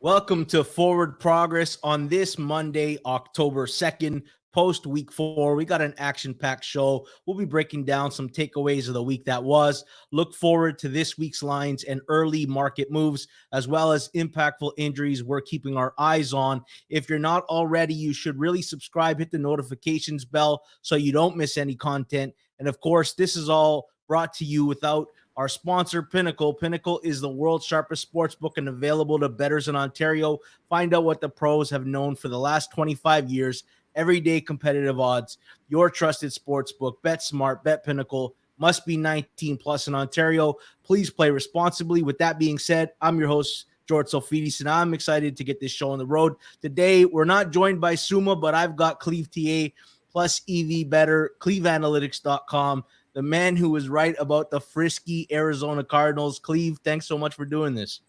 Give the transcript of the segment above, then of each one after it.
Welcome to Forward Progress on this Monday, October 2nd, post week 4. We got an action-packed show. We'll be breaking down some takeaways of the week that was. Look forward to this week's lines and early market moves, as well as impactful injuries we're keeping our eyes on. If you're not already, you should really subscribe, hit the notifications bell so you don't miss any content. And of course, this is all brought to you without our sponsor, Pinnacle. Pinnacle is the world's sharpest sports book and available to bettors in Ontario. Find out what the pros have known for the last 25 years. Everyday competitive odds. Your trusted sports book. Bet smart. Bet Pinnacle. Must be 19 plus in Ontario. Please play responsibly. With that being said, I'm your host, George Sofidis, and I'm excited to get this show on the road. Today, we're not joined by Suma, but I've got Cleve TA plus EV Better, CleveAnalytics.com. The man who was right about the frisky Arizona Cardinals. Cleve, thanks so much for doing this.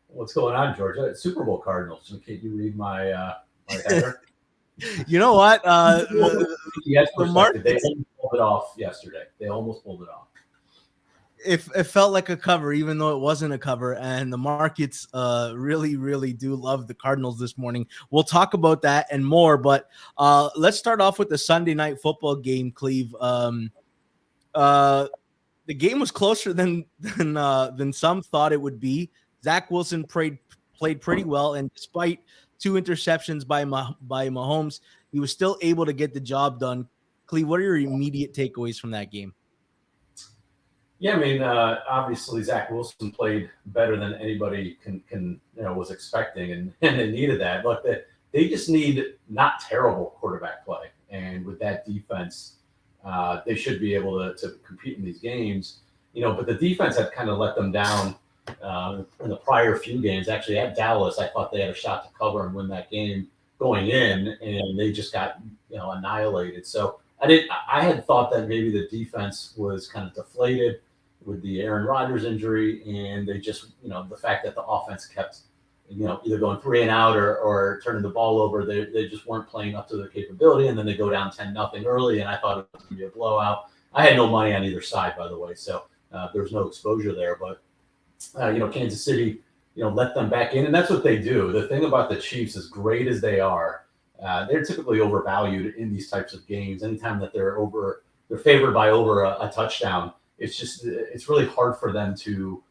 What's going on, George? Super Bowl Cardinals. Can you read my header? You know what? The market, they almost pulled it off yesterday. They almost pulled it off. It felt like a cover, even though it wasn't a cover. And the markets really, really do love the Cardinals this morning. We'll talk about that and more. But let's start off with the Sunday night football game, Cleve. The game was closer than some thought it would be. Zach Wilson played pretty well, and despite 2 interceptions by Mahomes, he was still able to get the job done. Cleve, what are your immediate takeaways from that game? Yeah, I mean, obviously Zach Wilson played better than anybody was expecting, and they needed that. Look, they just need not terrible quarterback play, and with that defense, they should be able to compete in these games, but the defense had kind of let them down in the prior few games. Actually, at Dallas, I thought they had a shot to cover and win that game going in, and they just got annihilated. So I had thought that maybe the defense was kind of deflated with the Aaron Rodgers injury, and they just the fact that the offense kept either going 3 and out or turning the ball over. They just weren't playing up to their capability, and then they go down 10-0 early, and I thought it was going to be a blowout. I had no money on either side, by the way, so there was no exposure there. But, Kansas City, let them back in, and that's what they do. The thing about the Chiefs, as great as they are, they're typically overvalued in these types of games. Anytime that they're favored by over a touchdown, it's really hard for them to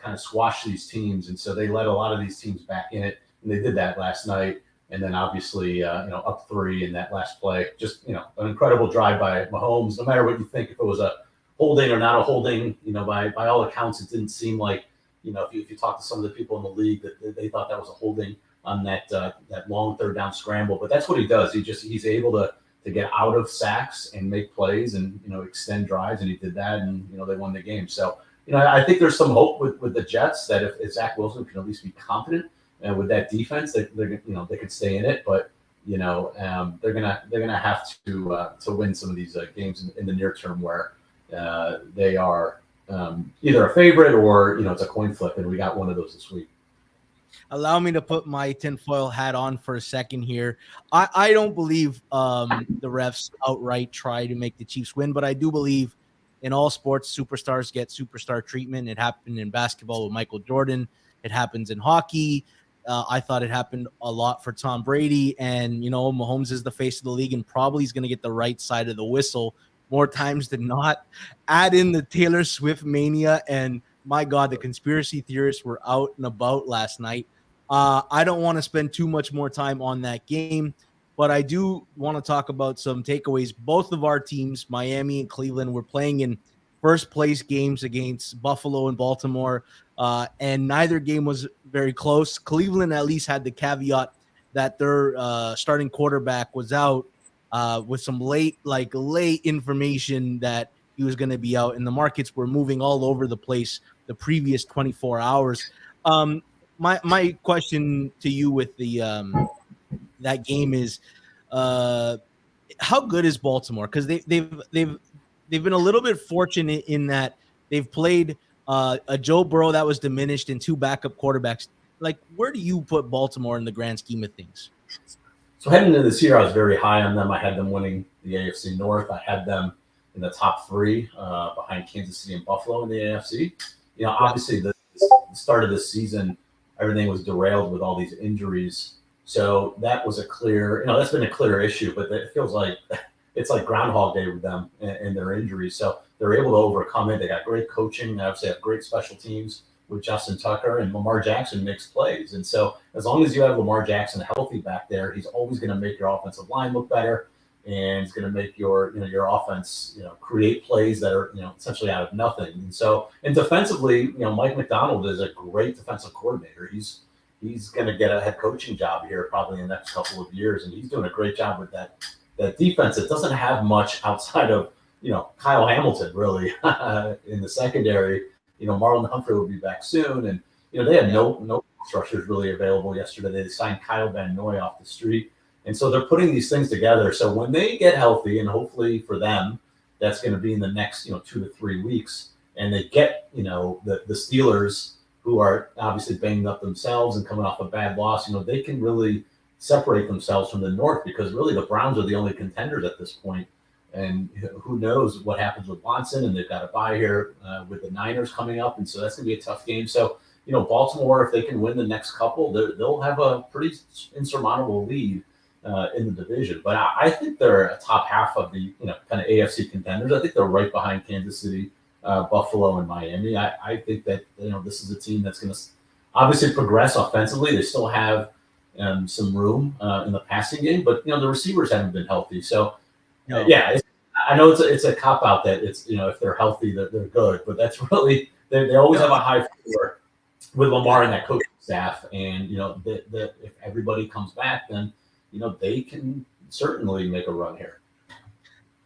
kind of squash these teams, and so they let a lot of these teams back in it, and they did that last night. And then obviously, up 3 in that last play, just an incredible drive by Mahomes. No matter what you think, if it was a holding or not a holding, by all accounts, it didn't seem like, if you talk to some of the people in the league, that they thought that was a holding on that long 3rd down scramble. But that's what he does. He's able to get out of sacks and make plays and extend drives, and he did that, and they won the game. So. I think there's some hope with the Jets that if Zach Wilson can at least be competent with that defense, they could stay in it. But they're gonna have to win some of these games in the near term where they are either a favorite or it's a coin flip, and we got one of those this week. Allow me to put my tinfoil hat on for a second here. I don't believe the refs outright try to make the Chiefs win, but I do believe. In all sports, superstars get superstar treatment. It happened in basketball with Michael Jordan. It happens in hockey. I thought it happened a lot for Tom Brady. And, Mahomes is the face of the league and probably is going to get the right side of the whistle more times than not. Add in the Taylor Swift mania, and my God, the conspiracy theorists were out and about last night. I don't want to spend too much more time on that game. But I do want to talk about some takeaways. Both of our teams, Miami and Cleveland, were playing in first-place games against Buffalo and Baltimore, and neither game was very close. Cleveland at least had the caveat that their starting quarterback was out with some late information that he was going to be out, and the markets were moving all over the place the previous 24 hours. My question to you with that game is how good is Baltimore? Because they've been a little bit fortunate in that they've played a Joe Burrow that was diminished and 2 backup quarterbacks. Like, where do you put Baltimore in the grand scheme of things? So heading into this year, I was very high on them. I had them winning the AFC North. I had them in the top 3 behind Kansas City and Buffalo in the AFC. Obviously the start of this season, everything was derailed with all these injuries. So that was a clear, that's been a clear issue, but it feels like it's like Groundhog Day with them and their injuries. So they're able to overcome it. They got great coaching. They obviously have great special teams with Justin Tucker, and Lamar Jackson makes plays. And so as long as you have Lamar Jackson healthy back there, he's always going to make your offensive line look better, and he's going to make your offense create plays that are essentially out of nothing. And defensively, Mike McDonald is a great defensive coordinator. He's going to get a head coaching job here probably in the next couple of years, and he's doing a great job with that defense. It doesn't have much outside of Kyle Hamilton really in the secondary. Marlon Humphrey will be back soon, and they had no structures really available yesterday. They signed Kyle Van Noy off the street, and so they're putting these things together. So when they get healthy, and hopefully for them, that's going to be in the next 2 to 3 weeks, and they get the Steelers, who are obviously banged up themselves and coming off a bad loss, they can really separate themselves from the North, because really the Browns are the only contenders at this point. And who knows what happens with Watson, and they've got a bye here with the Niners coming up. And so that's going to be a tough game. So, Baltimore, if they can win the next couple, they'll have a pretty insurmountable lead in the division. But I think they're a top half of the, kind of AFC contenders. I think they're right behind Kansas City, Buffalo, and Miami. I think that, this is a team that's going to obviously progress offensively. They still have some room in the passing game, but, the receivers haven't been healthy. So, I know it's a cop out that it's if they're healthy they're good, but that's really they always have a high floor with Lamar and that coaching staff, and that if everybody comes back, then they can certainly make a run here.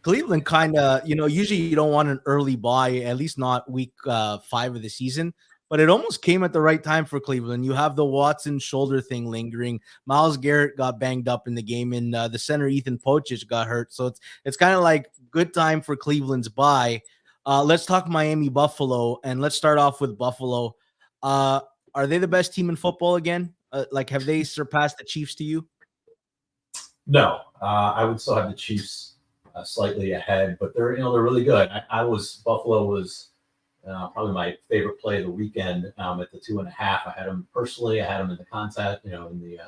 Cleveland kind of, usually you don't want an early bye, at least not week 5 of the season, but it almost came at the right time for Cleveland. You have the Watson shoulder thing lingering. Myles Garrett got banged up in the game, and the center Ethan Pochich got hurt. So it's kind of like good time for Cleveland's bye. Let's talk Miami Buffalo, and let's start off with Buffalo. Are they the best team in football again? Have they surpassed the Chiefs to you? No, I would still have the Chiefs slightly ahead, but they're really good. Buffalo was probably my favorite play of the weekend at the 2.5. I had them personally. I had them in the contest, in the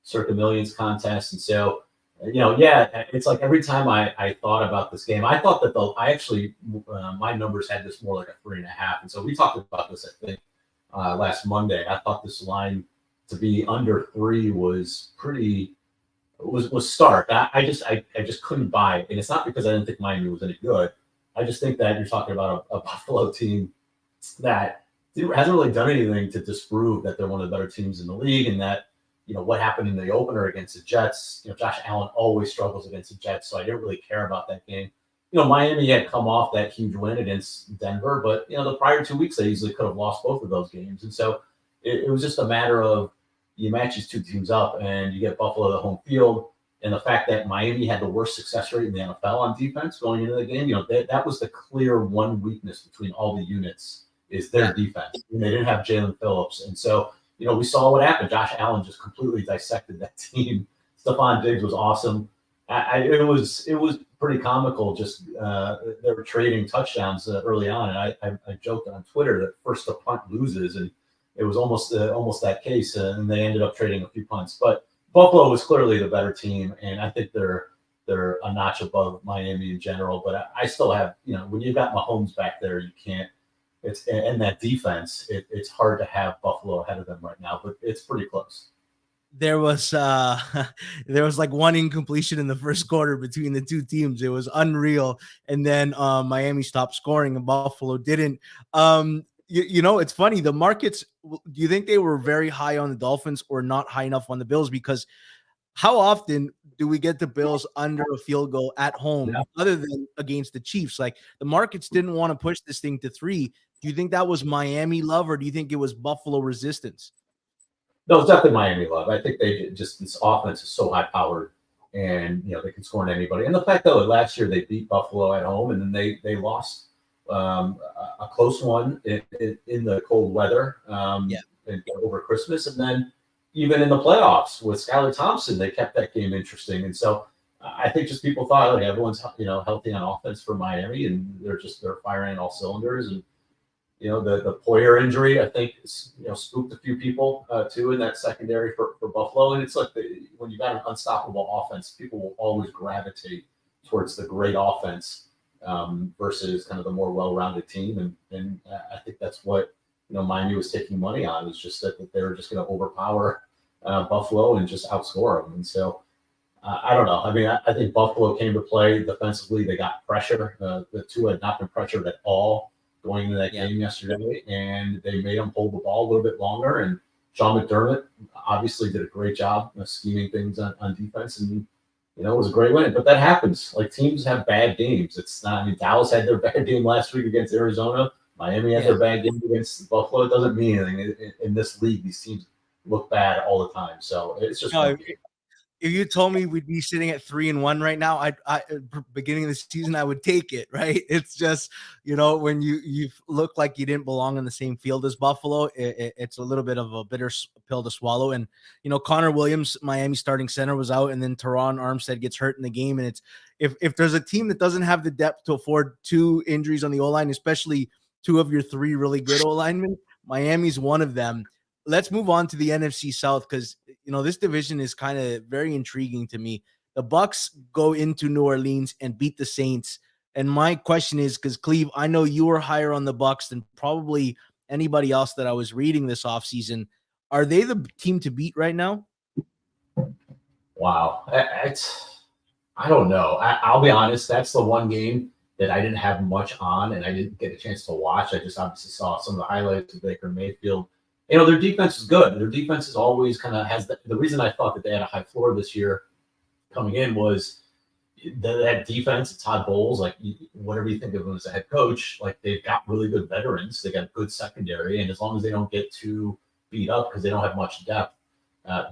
Circa Millions contest. And so, it's like every time I thought about this game, I thought that my numbers had this more like a 3.5. And so we talked about this, I think, last Monday. I thought this line to be under 3 was stark. I just couldn't buy it. And it's not because I didn't think Miami was any good. I just think that you're talking about a Buffalo team that hasn't really done anything to disprove that they're one of the better teams in the league, and that, what happened in the opener against the Jets, Josh Allen always struggles against the Jets, so I didn't really care about that game. Miami had come off that huge win against Denver, but, the prior 2 weeks, they easily could have lost both of those games. And so it was just a matter of you match these two teams up and you get Buffalo the home field. And the fact that Miami had the worst success rate in the NFL on defense going into the game, that was the clear one weakness between all the units is their defense. And they didn't have Jalen Phillips. And so, we saw what happened. Josh Allen just completely dissected that team. Stephon Diggs was awesome. It was pretty comical. Just they were trading touchdowns early on. And I joked on Twitter that first the punt loses, and it was almost that case. And they ended up trading a few punts. But Buffalo was clearly the better team, and I think they're a notch above Miami in general. But I still have, when you've got Mahomes back there, you can't. And that defense, it's hard to have Buffalo ahead of them right now, but it's pretty close. There was like one incompletion in the first quarter between the two teams. It was unreal, and then Miami stopped scoring and Buffalo didn't. It's funny. The markets, do you think they were very high on the Dolphins or not high enough on the Bills? Because how often do we get the Bills under a field goal at home other than against the Chiefs? Like, the markets didn't want to push this thing to 3. Do you think that was Miami love, or do you think it was Buffalo resistance? No, it's definitely Miami love. I think this offense is so high powered, and they can score on anybody. And the fact that last year they beat Buffalo at home, and then they lost a close one in the cold weather over Christmas, and then even in the playoffs with Skylar Thompson, they kept that game interesting. And so I think just people thought everyone's healthy on offense for Miami, and they're firing on all cylinders. And the Poyer injury, I think, spooked a few people too in that secondary for Buffalo. And it's like when you've got an unstoppable offense, people will always gravitate towards the great offense versus kind of the more well-rounded team. And I think that's what Miami was taking money on, is just that they were just going to overpower Buffalo and just outscore them. And so I don't know. I mean, I think Buffalo came to play defensively. They got pressure. The two had not been pressured at all going into that game yesterday, and they made them hold the ball a little bit longer. And Sean McDermott obviously did a great job scheming things on defense, and it was a great win. But that happens. Like, teams have bad games. It's not. I mean, Dallas had their bad game last week against Arizona. Miami had their bad game against Buffalo. It doesn't mean anything in this league. These teams look bad all the time. So it's just if you told me we'd be sitting at 3-1 right now, I beginning of the season, I would take it, right? It's just, when you look like you didn't belong in the same field as Buffalo, it's a little bit of a bitter pill to swallow. And, Connor Williams, Miami starting center, was out, and then Teron Armstead gets hurt in the game. And it's, if there's a team that doesn't have the depth to afford 2 injuries on the O-line, especially 2 of your 3 really good O-linemen, Miami's one of them. Let's move on to the NFC South, because this division is kind of very intriguing to me. The Bucs go into New Orleans and beat the Saints, and my question is, because Cleve, I know you were higher on the Bucs than probably anybody else that I was reading this offseason. Are they the team to beat right now? Wow, I don't know. I'll be honest. That's the one game that I didn't have much on, and I didn't get a chance to watch. I just obviously saw some of the highlights of Baker Mayfield. Their defense is good. Their defense is always kind of has the reason I thought that they had a high floor this year coming in was that defense. Todd Bowles, like, whatever you think of him as a head coach, like, they've got really good veterans. They got good secondary, and as long as they don't get too beat up because they don't have much depth,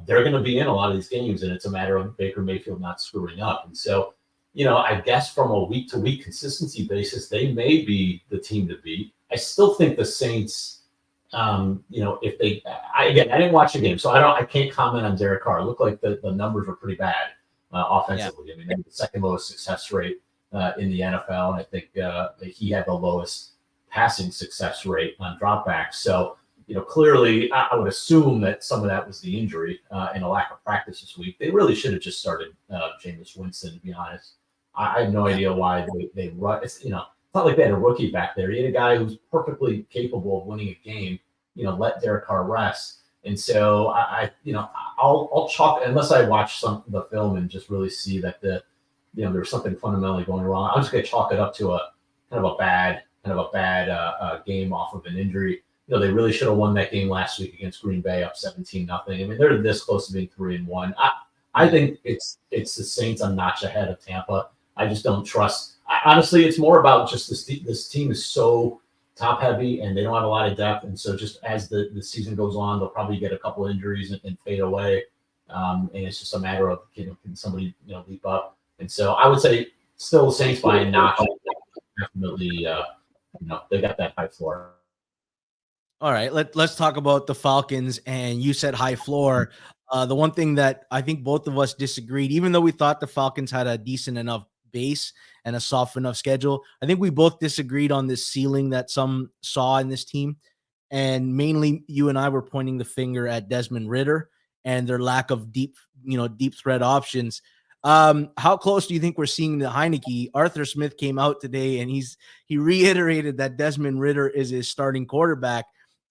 they're going to be in a lot of these games, and it's a matter of Baker Mayfield not screwing up. And so, I guess from a week-to-week consistency basis, they may be the team to beat. I still think the Saints. If I didn't watch the game, so I can't comment on Derek Carr. It looked like the numbers were pretty bad offensively. I mean, they had the second lowest success rate in the NFL, and I think he had the lowest passing success rate on dropbacks. So, clearly, I would assume that some of that was the injury and a lack of practice this week. They really should have just started Jameis Winston, to be honest. I have no idea why they run. It's not like they had a rookie back there. You had a guy who's perfectly capable of winning a game. Let Derek Carr rest. And so I'll chalk, unless I watch some of the film and just really see that there's something fundamentally going wrong. I'm just going to chalk it up to a kind of a bad game off of an injury. They really should have won that game last week against Green Bay, up 17-0. I mean, they're this close to being 3-1. I think it's the Saints a notch ahead of Tampa. I just don't trust. Honestly, it's more about just this team is so top heavy and they don't have a lot of depth. And so just as the season goes on, they'll probably get a couple injuries and fade away. And it's just a matter of, can somebody, leap up. And so I would say still the Saints by a notch. Definitely, they got that high floor. All right, let's talk about the Falcons. And you said high floor. The one thing that I think both of us disagreed, even though we thought the Falcons had a decent enough base and a soft enough schedule, I think we both disagreed on this ceiling that some saw in this team. And mainly you and I were pointing the finger at Desmond Ridder and their lack of deep threat options. How close do you think we're seeing the Heineke? Arthur Smith came out today and he reiterated that Desmond Ridder is his starting quarterback.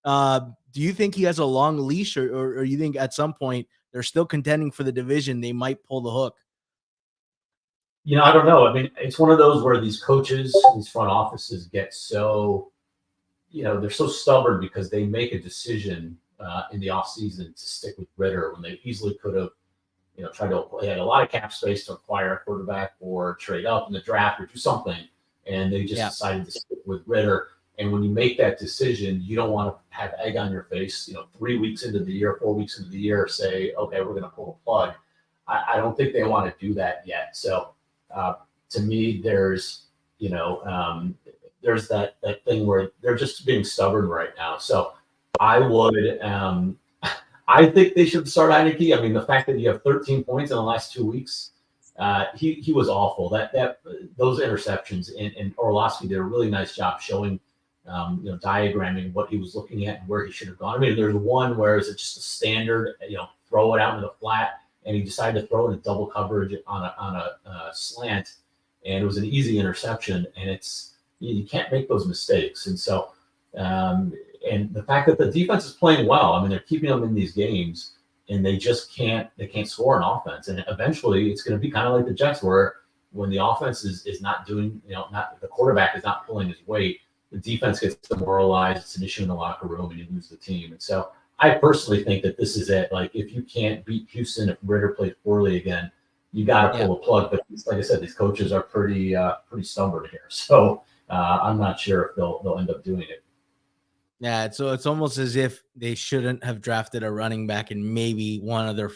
Do you think he has a long leash, or you think at some point they're still contending for the division, they might pull the hook? I don't know. I mean, it's one of those where these coaches, these front offices get so, they're so stubborn because they make a decision in the offseason to stick with Ridder when they easily could have, tried to, they had a lot of cap space to acquire a quarterback or trade up in the draft or do something. And they just decided to stick with Ridder. And when you make that decision, you don't want to have egg on your face, 3 weeks into the year, 4 weeks into the year, say, okay, we're going to pull the plug. I don't think they want to do that yet. So, to me, there's that thing where they're just being stubborn right now. So I would, I think they should start Heineke. I mean, the fact that you have 13 points in the last 2 weeks, he was awful. Those interceptions and Orlovsky did a really nice job showing diagramming what he was looking at and where he should have gone. I mean, there's one where it's just a standard, throw it out in the flat, and he decided to throw it in double coverage on a slant, and it was an easy interception. And you can't make those mistakes. And so, and the fact that the defense is playing well, I mean, they're keeping them in these games, and they can't score an offense. And eventually, it's going to be kind of like the Jets, where when the offense is not doing, not the quarterback is not pulling his weight, the defense gets demoralized. It's an issue in the locker room, and you lose the team. And so, I personally think that this is it. Like, if you can't beat Houston, if Ritter plays poorly again, you got to pull the plug. But like I said, these coaches are pretty stubborn here. So I'm not sure if they'll end up doing it. Yeah, so it's almost as if they shouldn't have drafted a running back, and maybe one of their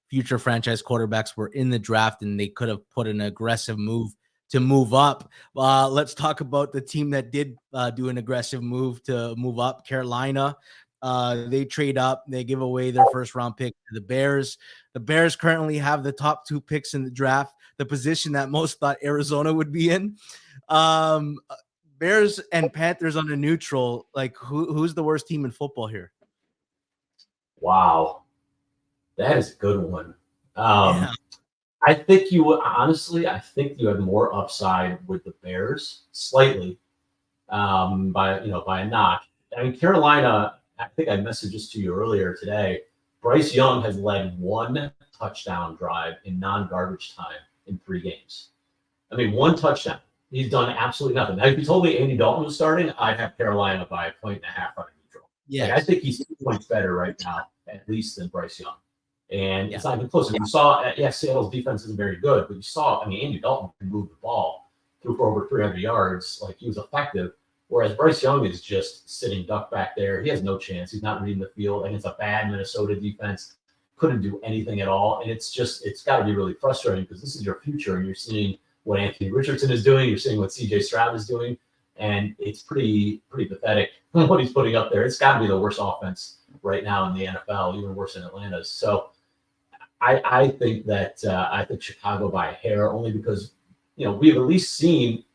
future franchise quarterbacks were in the draft, and they could have put an aggressive move to move up. Let's talk about the team that did do an aggressive move to move up, Carolina. They trade up. They give away their first round pick to the Bears. The Bears currently have the top 2 picks in the draft, the position that most thought Arizona would be in. Bears and Panthers on a neutral. Like, who's the worst team in football here? Wow, that is a good one. I think I think you have more upside with the Bears slightly, by a notch. I mean, Carolina, I think I messaged this to you earlier today. Bryce Young has led 1 touchdown drive in non-garbage time in 3 games. I mean, 1 touchdown. He's done absolutely nothing. Now, if you told me Andy Dalton was starting, I'd have Carolina by 1.5 points on a neutral. Yeah, I think he's 2 points better right now, at least, than Bryce Young. And it's not even close. You saw, Seattle's defense isn't very good, but you saw, Andy Dalton can move the ball, threw for over 300 yards. Like, he was effective. Whereas Bryce Young is just sitting duck back there. He has no chance. He's not reading the field. And it's a bad Minnesota defense. Couldn't do anything at all. And it's got to be really frustrating, because this is your future, and you're seeing what Anthony Richardson is doing. You're seeing what CJ Stroud is doing. And it's pretty pathetic what he's putting up there. It's got to be the worst offense right now in the NFL, even worse than Atlanta's. So I think that I think Chicago by a hair, only because, we've at least seen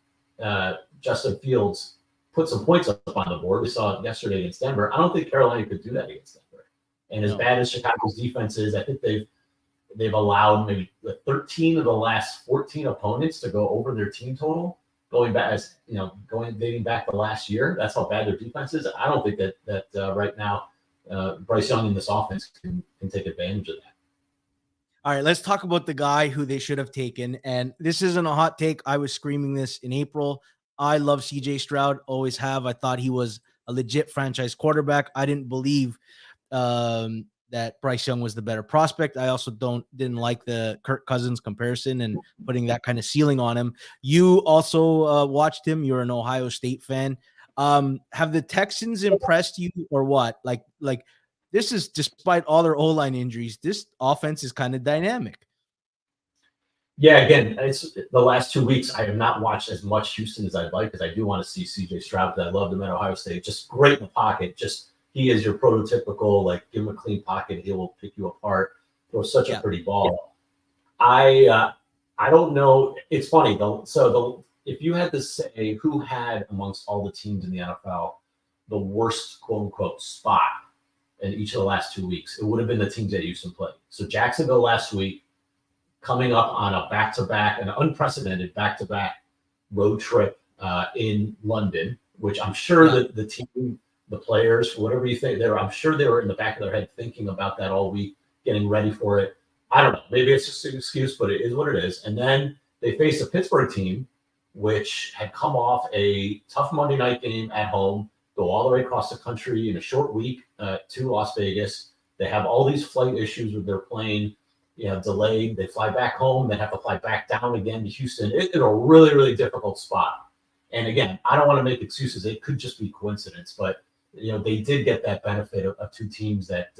Justin Fields put some points up on the board. We saw it yesterday against Denver. I don't think Carolina could do that against Denver. And as bad as Chicago's defense is, I think they've allowed maybe 13 of the last 14 opponents to go over their team total, dating back to last year. That's how bad their defense is. I don't think that right now Bryce Young in this offense can take advantage of that. All right, let's talk about the guy who they should have taken. And this isn't a hot take. I was screaming this in April. I love CJ Stroud, always have. I thought he was a legit franchise quarterback. I didn't believe that Bryce Young was the better prospect. I also didn't like the Kirk Cousins comparison and putting that kind of ceiling on him. You also watched him. You're an Ohio State fan. Have the Texans impressed you, or what? Like this is, despite all their O-line injuries, this offense is kind of dynamic. Yeah, again, it's the last 2 weeks. I have not watched as much Houston as I'd like, because I do want to see CJ Stroud, because I loved him at Ohio State. Just great in the pocket. He is your prototypical, like, give him a clean pocket, he will pick you apart. Throw such a pretty ball. I don't know. It's funny though. So if you had to say who had, amongst all the teams in the NFL, the worst quote unquote spot in each of the last 2 weeks, it would have been the teams that Houston played. So Jacksonville last week, coming up on a back-to-back, an unprecedented back-to-back road trip in London, which I'm sure that the team, the players, whatever you think, I'm sure they were in the back of their head thinking about that all week, getting ready for it. I don't know. Maybe it's just an excuse, but it is what it is. And then they faced a Pittsburgh team, which had come off a tough Monday night game at home, go all the way across the country in a short week to Las Vegas. They have all these flight issues with their plane, delayed. They fly back home, then have to fly back down again to Houston. It's a really, really difficult spot. And again, I don't want to make excuses. It could just be coincidence, but they did get that benefit of 2 teams that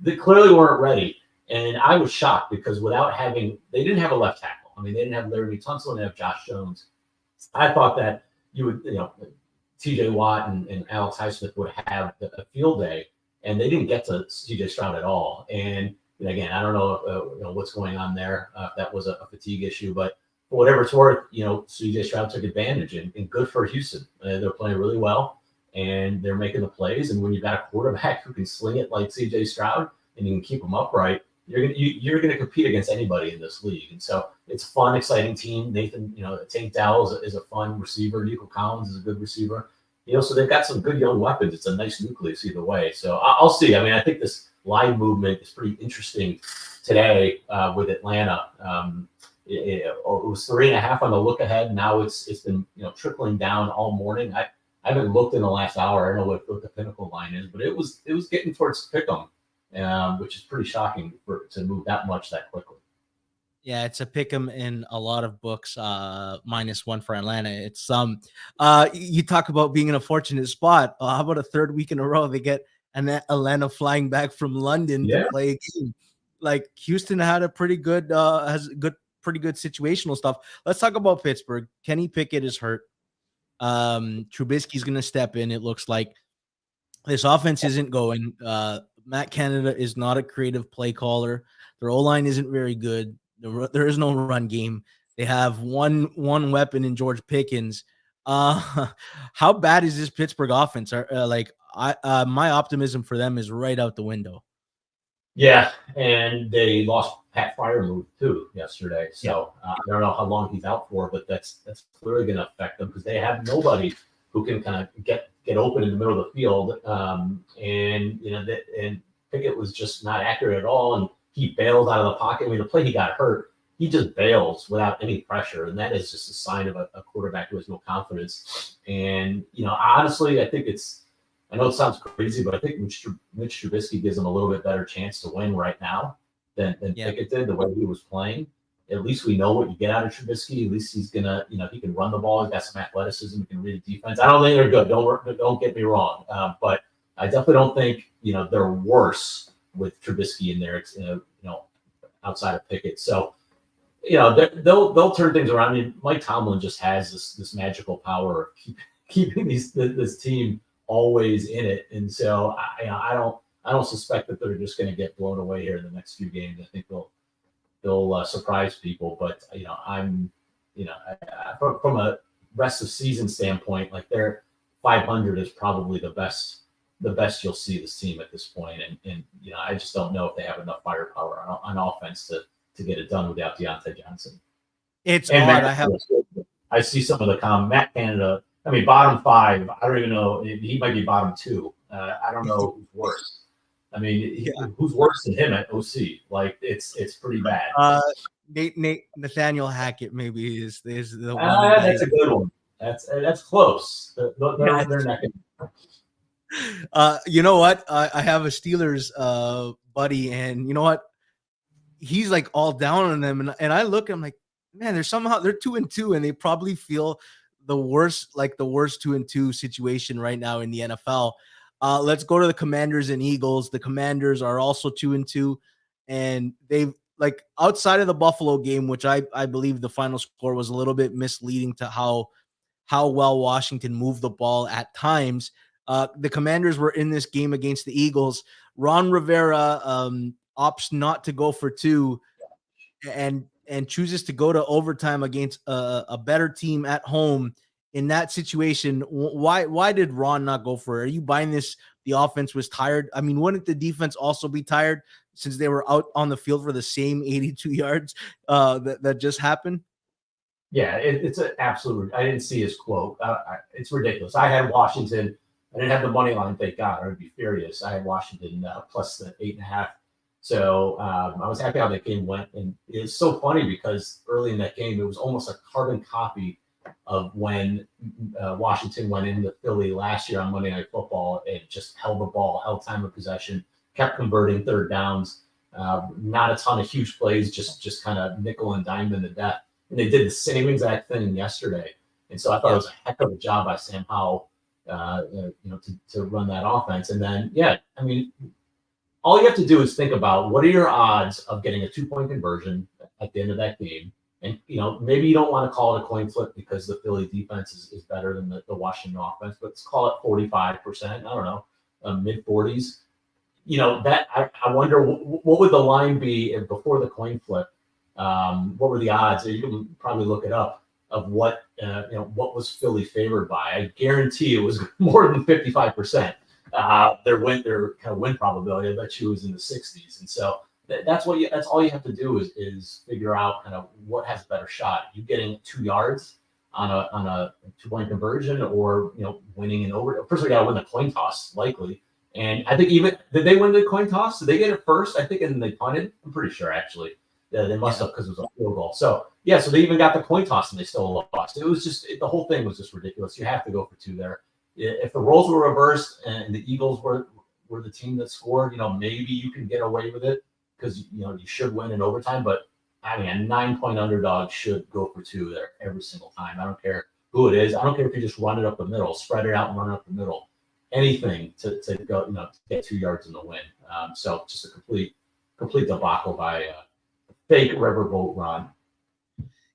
they clearly weren't ready. And I was shocked, because they didn't have a left tackle. I mean, they didn't have Larry Tunsil, and they have Josh Jones. I thought that you would, TJ Watt and Alex Highsmith would have a field day, and they didn't get to CJ Stroud at all. And again, I don't know what's going on there, if that was a fatigue issue, but for whatever it's worth, CJ Stroud took advantage, and good for Houston. They're playing really well, and they're making the plays. And when you've got a quarterback who can sling it like CJ Stroud and you can keep them upright, you're gonna compete against anybody in this league. And so it's a fun, exciting team. Nathan, Tank Dowell is a fun receiver. Nico Collins is a good receiver. So they've got some good young weapons. It's a nice nucleus either way. So I'll see. I mean, I think this line movement is pretty interesting today with Atlanta. It was 3.5 on the look ahead. Now it's been trickling down all morning. I haven't looked in the last hour. I don't know what the Pinnacle line is, but it was getting towards pick'em, which is pretty shocking to move that much that quickly. Yeah, it's a pick 'em in a lot of books. -1 for Atlanta. It's you talk about being in a fortunate spot. How about a third week in a row they get Atlanta flying back from London to play a game? Like Houston had a pretty good pretty good situational stuff. Let's talk about Pittsburgh. Kenny Pickett is hurt. Trubisky's going to step in. It looks like this offense isn't going. Matt Canada is not a creative play caller. Their O-line isn't very good. There is no run game. They have one weapon in George Pickens. How bad is this Pittsburgh offense? My optimism for them is right out the window. Yeah, and they lost Pat Freiermuth too yesterday. So I don't know how long he's out for, but that's clearly going to affect them because they have nobody who can kind of get open in the middle of the field. And Pickett was just not accurate at all, and he bailed out of the pocket. I mean, the play he got hurt, he just bails without any pressure, and that is just a sign of a quarterback who has no confidence. And honestly, I think I know it sounds crazy, but I think Mitch Trubisky gives him a little bit better chance to win right now than Pickett did, the way he was playing. At least we know what you get out of Trubisky. At least he's gonna, he can run the ball. He's got some athleticism. He can read the defense. I don't think they're good. Don't get me wrong. But I definitely don't think they're worse with Trubisky in there. It's outside of Pickett. So they'll turn things around. I mean, Mike Tomlin just has this magical power of keeping this team always in it, and so I don't suspect that they're just going to get blown away here in the next few games. I think they'll surprise people, but I'm from a rest of season standpoint, like their 500 is probably the best you'll see this team at this point, and I just don't know if they have enough firepower on offense to get it done without Deontay Johnson. It's hard. I see some of the Matt Canada. I mean, bottom 5. I don't even know. He might be bottom 2. I don't know who's worse. I mean, who's worse than him at OC? Like, it's pretty bad. Nathaniel Hackett maybe is the one. That's a good one. That's close. They're not you know what? I have a Steelers buddy, and you know what? He's like all down on them, and I look, I'm like, man, they're 2-2, and they probably feel the worst 2-2 situation right now in the NFL. Let's go to the Commanders and Eagles. The Commanders are also 2-2, and they've outside of the Buffalo game, which I believe the final score was a little bit misleading to how well Washington moved the ball at times. The Commanders were in this game against the Eagles. Ron Rivera opts not to go for 2 and chooses to go to overtime against a better team at home. In that situation, why did Ron not go for it? Are you buying this? The offense was tired. I mean, wouldn't the defense also be tired since they were out on the field for the same 82 yards that just happened? Yeah, it's an absolute. I didn't see his quote. It's ridiculous. I had Washington. I didn't have the money line, thank God. I would be furious. I had Washington plus the 8.5. So I was happy how that game went. And it's so funny because early in that game, it was almost a carbon copy of when Washington went into Philly last year on Monday Night Football and just held the ball, held time of possession, kept converting third downs, not a ton of huge plays, just kind of nickel and dime them to death. And they did the same exact thing yesterday. And so I thought it was a heck of a job by Sam Howell, to run that offense. And then, I mean, all you have to do is think about what are your odds of getting a 2-point conversion at the end of that game. And, maybe you don't want to call it a coin flip because the Philly defense is better than the Washington offense, but let's call it 45%. I don't know, mid-40s. That I wonder what would the line be before the coin flip what were the odds? You can probably look it up of what what was Philly favored by. I guarantee it was more than 55%. Their kind of win probability. I bet you was in the 60s. And so that's all you have to do is figure out kind of what has a better shot. You getting 2 yards on a 2-point conversion, or winning in over. First, we got to win the coin toss, likely. And I think did they win the coin toss? Did they get it first? I think, and then they punted. I'm pretty sure actually. Yeah, they must have, because it was a field goal. So yeah, so they even got the coin toss and they still lost. It was just the whole thing was just ridiculous. You have to go for 2 there. If the roles were reversed and the Eagles were the team that scored, maybe you can get away with it because you should win in overtime. But I mean, a 9-point underdog should go for 2 there every single time. I don't care who it is. I don't care if you just run it up the middle, spread it out and run it up the middle. Anything to go, to get 2 yards in the win. So just a complete debacle by fake riverboat Ron.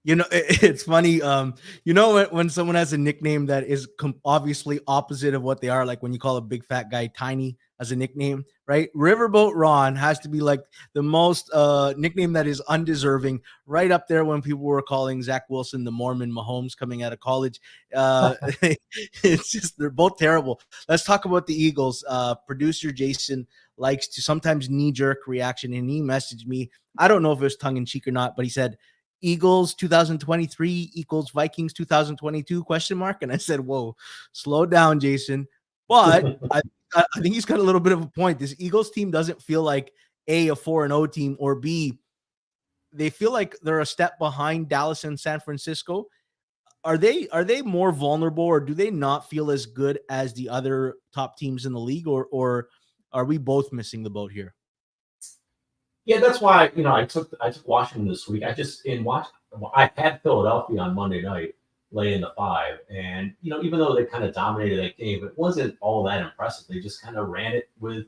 It's funny. When someone has a nickname that is obviously opposite of what they are, like when you call a big fat guy Tiny as a nickname, right? Riverboat Ron has to be like the most nickname that is undeserving, right up there when people were calling Zach Wilson the Mormon Mahomes coming out of college. It's just, they're both terrible. Let's talk about the Eagles. Producer Jason likes to sometimes knee-jerk reaction, and he messaged me. I don't know if it was tongue-in-cheek or not, but he said, Eagles 2023 equals Vikings 2022 ? And I said, whoa, slow down, Jason. But I think he's got a little bit of a point. This Eagles team doesn't feel like A, a 4-0 team, or B, they feel like they're a step behind Dallas and San Francisco. Are they more vulnerable, or do they not feel as good as the other top teams in the league, or are we both missing the boat here? Yeah, that's why I took Washington this week. I had Philadelphia on Monday night, laying the 5, and even though they kind of dominated that game, it wasn't all that impressive. They just kind of ran it with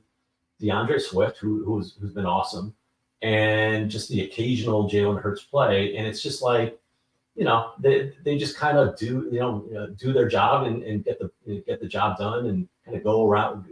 DeAndre Swift, who's been awesome, and just the occasional Jalen Hurts play, and it's just like they just kind of do do their job and get the job done and kind of go around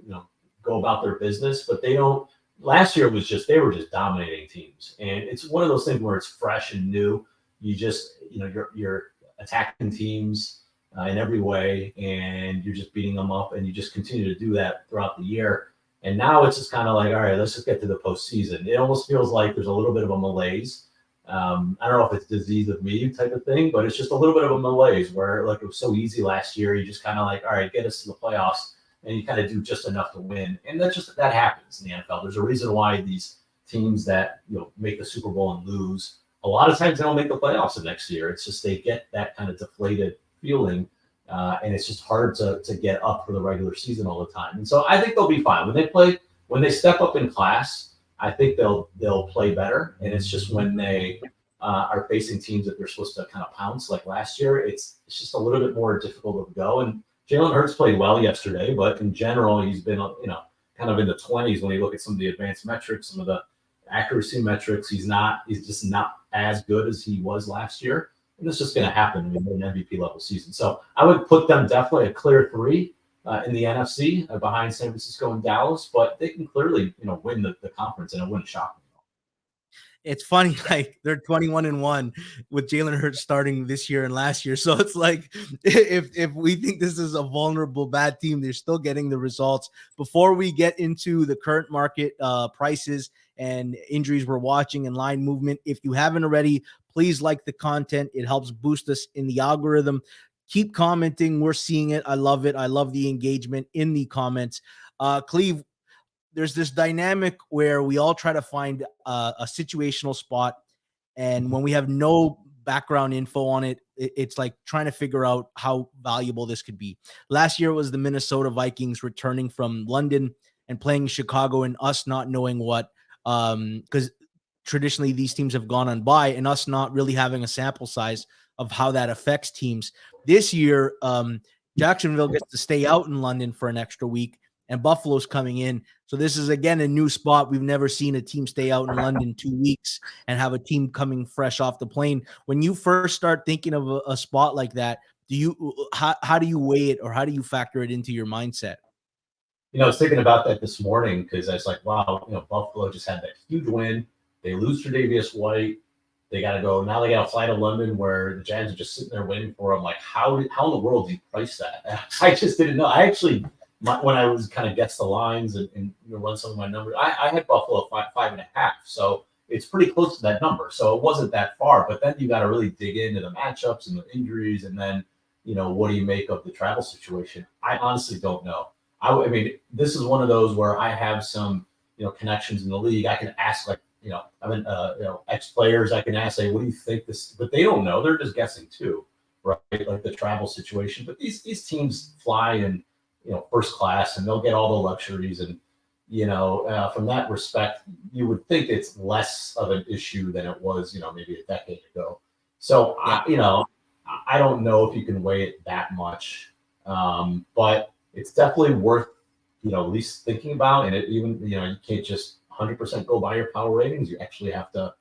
go about their business, but they don't. Last year was they were just dominating teams, and it's one of those things where it's fresh and new. You just you're attacking teams in every way, and you're just beating them up, and you just continue to do that throughout the year. And now it's just kind of like, all right, let's just get to the postseason. It almost feels like there's a little bit of a malaise. I don't know if it's disease of me type of thing, but it's just a little bit of a malaise where like it was so easy last year. You just kind of like, all right, get us to the playoffs. And you kind of do just enough to win. And that happens in the NFL. There's a reason why these teams that make the Super Bowl and lose, a lot of times they don't make the playoffs the next year. It's just they get that kind of deflated feeling, and it's just hard to get up for the regular season all the time. And so I think they'll be fine. When they step up in class, I think they'll play better. And it's just when they are facing teams that they're supposed to kind of pounce like last year, it's just a little bit more difficult to go. And Jalen Hurts played well yesterday, but in general, he's been, kind of in the 20s when you look at some of the advanced metrics, some of the accuracy metrics. He's just not as good as he was last year. And it's just going to happen in an MVP level season. So I would put them definitely a clear 3 in the NFC behind San Francisco and Dallas, but they can clearly, win the conference, and it wouldn't shock me. It's funny, like they're 21-1 with Jalen Hurts starting this year and last year. So it's like if we think this is a vulnerable bad team, they're still getting the results. Before we get into the current market prices and injuries we're watching and line movement, if you haven't already, please like the content. It helps boost us in the algorithm. Keep commenting. We're seeing it. I love it. I love the engagement in the comments. Cleve, there's this dynamic where we all try to find a situational spot. And when we have no background info on it, it's like trying to figure out how valuable this could be. Last year was the Minnesota Vikings returning from London and playing Chicago, and us not knowing what, because traditionally these teams have gone on bye, and us not really having a sample size of how that affects teams. This year, Jacksonville gets to stay out in London for an extra week, and Buffalo's coming in. So this is, again, a new spot. We've never seen a team stay out in London 2 weeks and have a team coming fresh off the plane. When you first start thinking of a spot like that, how do you weigh it, or how do you factor it into your mindset? I was thinking about that this morning because I was like, wow, Buffalo just had that huge win. They lose Tre'Davious White. They got to go now. They got to fly to London, where the Jags are just sitting there waiting for them. Like, how in the world do you price that? I just didn't know. I actually, when I was kind of guess the lines and run some of my numbers, I had Buffalo 5.5. So it's pretty close to that number. So it wasn't that far. But then you got to really dig into the matchups and the injuries, and then what do you make of the travel situation? I honestly don't know. I mean, this is one of those where I have some connections in the league. I can ask ex players. I can ask, say, what do you think this? But they don't know. They're just guessing too, right? Like the travel situation. But these teams fly in first class, and they'll get all the luxuries. And from that respect, you would think it's less of an issue than it was maybe a decade ago. So I don't know if you can weigh it that much, but it's definitely worth at least thinking about. And it even you can't just 100% go by your power ratings. You actually have to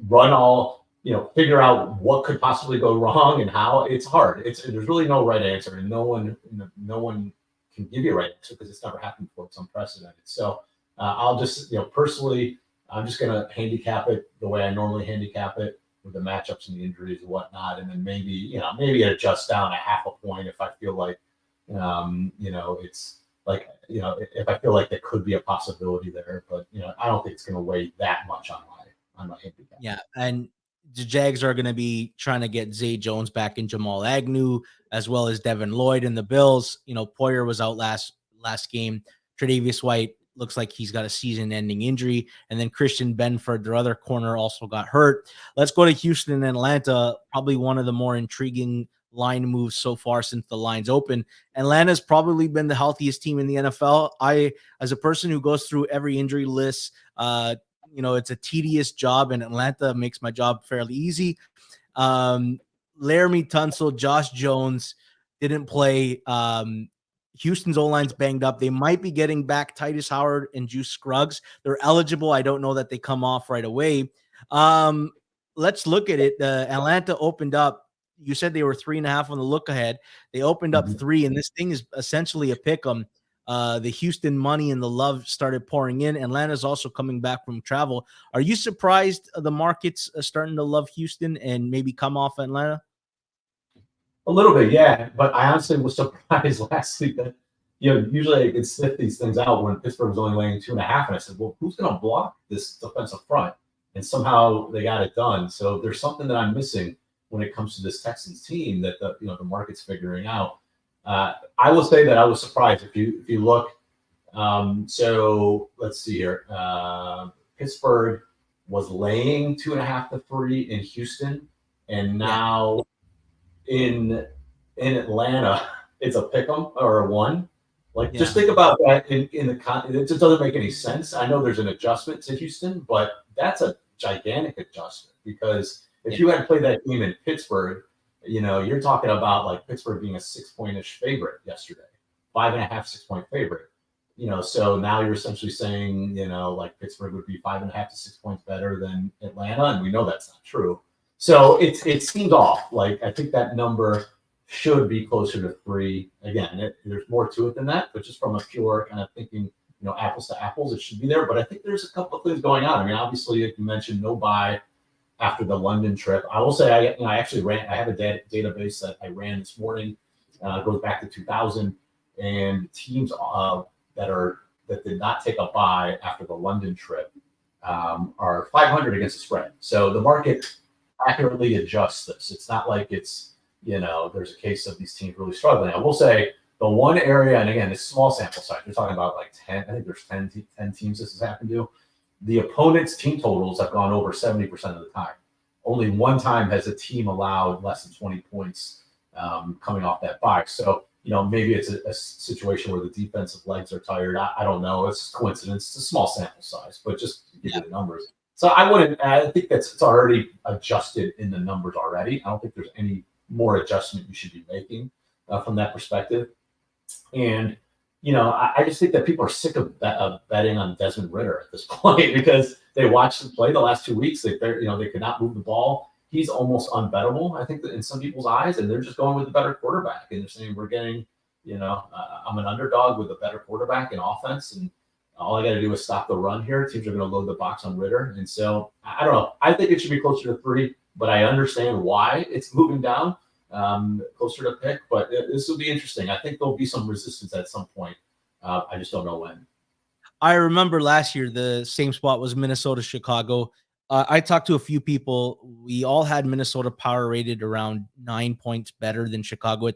run all figure out what could possibly go wrong and how. It's hard. There's really no right answer, and no one can give you a right answer because it's never happened before. It's unprecedented. So I'll just personally, I'm just going to handicap it the way I normally handicap it, with the matchups and the injuries and whatnot, and then maybe it adjusts down a half a point if I feel like it's like if I feel like there could be a possibility there. But I don't think it's going to weigh that much on my handicap. Yeah, and the Jags are going to be trying to get Zay Jones back and Jamal Agnew, as well as Devin Lloyd and the Bills. Poyer was out last game. Tre'Davious White looks like he's got a season-ending injury, and then Christian Benford, their other corner, also got hurt. Let's go to Houston and Atlanta. Probably one of the more intriguing line moves so far since the lines open. Atlanta's probably been the healthiest team in the NFL. I, as a person who goes through every injury list, it's a tedious job, and Atlanta makes my job fairly easy. Laramie Tunsil, Josh Jones didn't play. Houston's O-line's banged up. They might be getting back Titus Howard and Juice Scruggs. They're eligible. I don't know that they come off right away. Let's look at it. Atlanta opened up. You said they were 3.5 on the look ahead. They opened up 3, and this thing is essentially a pick 'em. The Houston money and the love started pouring in. Atlanta's also coming back from travel. Are you surprised the market's starting to love Houston and maybe come off Atlanta? A little bit, yeah. But I honestly was surprised last week that, usually I can sniff these things out when Pittsburgh was only laying 2.5. And I said, well, who's going to block this defensive front? And somehow they got it done. So there's something that I'm missing when it comes to this Texans team that the market's figuring out. I will say that I was surprised if you look. So let's see here. Pittsburgh was laying 2.5 to 3 in Houston, and now in Atlanta it's a pick 'em or a 1. Like, just think about that in the it just doesn't make any sense. I know there's an adjustment to Houston, but that's a gigantic adjustment, because if you had played that game in Pittsburgh, you're talking about like Pittsburgh being a 6-point-ish favorite yesterday, 5.5, 6-point favorite. So now you're essentially saying, like Pittsburgh would be 5.5 to 6 points better than Atlanta, and we know that's not true. So it seems off. Like, I think that number should be closer to 3. Again, there's more to it than that, but just from a pure kind of thinking, apples to apples, it should be there. But I think there's a couple of things going on. I mean, obviously, like you mentioned, no bye after the London trip. I will say I actually I have a database that I ran this morning. It goes back to 2000, and teams that did not take a bye after the London trip are 500 against the spread. So the market accurately adjusts this. It's not like it's there's a case of these teams really struggling. I will say the one area, and again, it's small sample size. We're talking about like 10. I think there's 10 teams this has happened to. The opponent's team totals have gone over 70% of the time. Only one time has a team allowed less than 20 points coming off that bye. So, maybe it's a situation where the defensive legs are tired. I don't know. It's coincidence. It's a small sample size, but just to give you the numbers. So I think it's already adjusted in the numbers already. I don't think there's any more adjustment you should be making from that perspective. And I just think that people are sick of betting on Desmond Ridder at this point, because they watched him play the last 2 weeks. They could not move the ball. He's almost unbettable, I think, that in some people's eyes, and they're just going with the better quarterback. And they're saying we're getting, I'm an underdog with a better quarterback in offense. And all I got to do is stop the run here. Teams are going to load the box on Ritter. And so I don't know. I think it should be closer to 3, but I understand why it's moving down closer to pick. But this will be interesting. I think there'll be some resistance at some point. I just don't know when. I remember last year the same spot was Minnesota, Chicago. I talked to a few people. We all had Minnesota power rated around 9 points better than Chicago